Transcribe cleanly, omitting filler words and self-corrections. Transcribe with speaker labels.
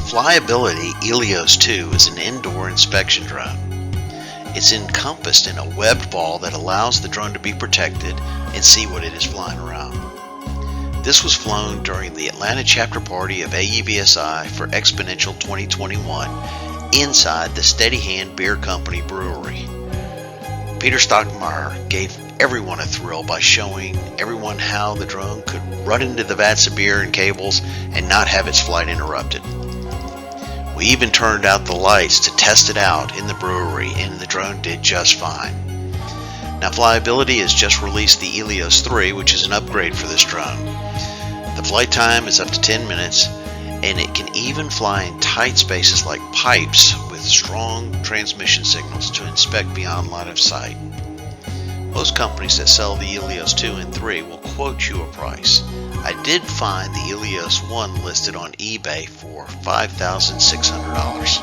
Speaker 1: Flyability Elios 2 is an indoor inspection drone. It's encompassed in a webbed ball that allows the drone to be protected and see what it is flying around. This was flown during the Atlanta chapter party of AUVSI for XPonential 2021 inside the Steady Hand Beer Company brewery. Pieter Stockmeyer gave everyone a thrill by showing everyone how the drone could run into the vats of beer and cables and not have its flight interrupted. We even turned out the lights to test it out in the brewery, and the drone did just fine. Now, Flyability has just released the Elios 3, which is an upgrade for this drone. The flight time is up to 10 minutes, and it can even fly in tight spaces like pipes with strong transmission signals to inspect beyond line of sight. Most companies that sell the Elios 2 and 3 will quote you a price. I did find the Elios 1 listed on eBay for $5,600.